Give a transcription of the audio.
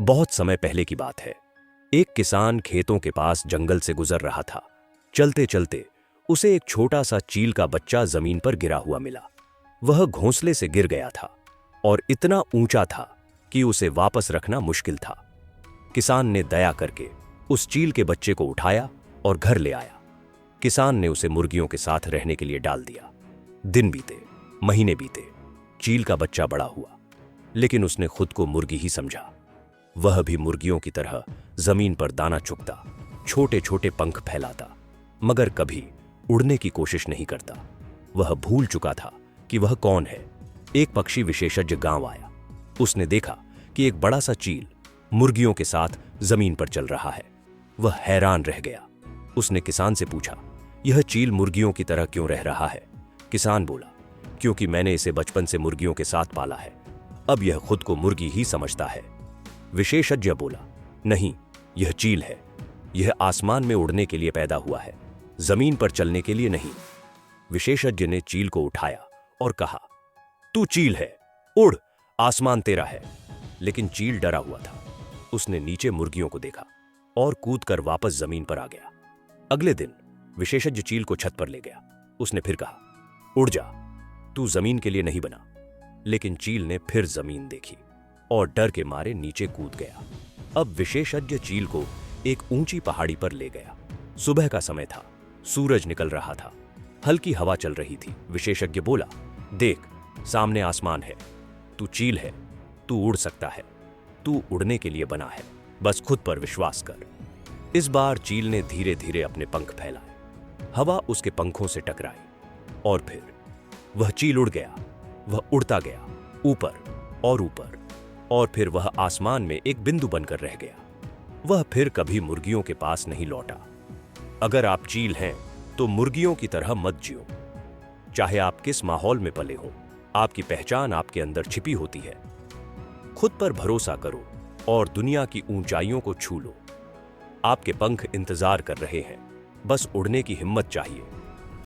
बहुत समय पहले की बात है। एक किसान खेतों के पास जंगल से गुजर रहा था। चलते चलते उसे एक छोटा सा चील का बच्चा जमीन पर गिरा हुआ मिला। वह घोंसले से गिर गया था और इतना ऊंचा था कि उसे वापस रखना मुश्किल था। किसान ने दया करके उस चील के बच्चे को उठाया और घर ले आया। किसान ने उसे मुर्गियों के साथ रहने के लिए डाल दिया। दिन बीते, महीने बीते, चील का बच्चा बड़ा हुआ, लेकिन उसने खुद को मुर्गी ही समझा। वह भी मुर्गियों की तरह जमीन पर दाना चुगता, छोटे छोटे पंख फैलाता, मगर कभी उड़ने की कोशिश नहीं करता। वह भूल चुका था कि वह कौन है। एक पक्षी विशेषज्ञ गांव आया। उसने देखा कि एक बड़ा सा चील मुर्गियों के साथ जमीन पर चल रहा है। वह हैरान रह गया। उसने किसान से पूछा, यह चील मुर्गियों की तरह क्यों रह रहा है? किसान बोला, क्योंकि मैंने इसे बचपन से मुर्गियों के साथ पाला है। अब यह खुद को मुर्गी ही समझता है। विशेषज्ञ बोला, नहीं, यह चील है। यह आसमान में उड़ने के लिए पैदा हुआ है, जमीन पर चलने के लिए नहीं। विशेषज्ञ ने चील को उठाया और कहा, तू चील है, उड़, आसमान तेरा है। लेकिन चील डरा हुआ था। उसने नीचे मुर्गियों को देखा और कूदकर वापस जमीन पर आ गया। अगले दिन विशेषज्ञ चील को छत पर ले गया। उसने फिर कहा, उड़ जा, तू जमीन के लिए नहीं बना। लेकिन चील ने फिर जमीन देखी और डर के मारे नीचे कूद गया। अब विशेषज्ञ चील को एक ऊंची पहाड़ी पर ले गया। सुबह का समय था, सूरज निकल रहा था, हल्की हवा चल रही थी। विशेषज्ञ बोला, देख, सामने आसमान है। तू चील है, तू उड़ सकता है, तू उड़ने के लिए बना है, बस खुद पर विश्वास कर। इस बार चील ने धीरे धीरे अपने पंख फैलाए। हवा उसके पंखों से टकराई और फिर वह चील उड़ गया। वह उड़ता गया, ऊपर और ऊपर, और फिर वह आसमान में एक बिंदु बनकर रह गया। वह फिर कभी मुर्गियों के पास नहीं लौटा। अगर आप चील हैं तो मुर्गियों की तरह मत जियो। चाहे आप किस माहौल में पले हो, आपकी पहचान आपके अंदर छिपी होती है। खुद पर भरोसा करो और दुनिया की ऊंचाइयों को छू लो। आपके पंख इंतजार कर रहे हैं, बस उड़ने की हिम्मत चाहिए।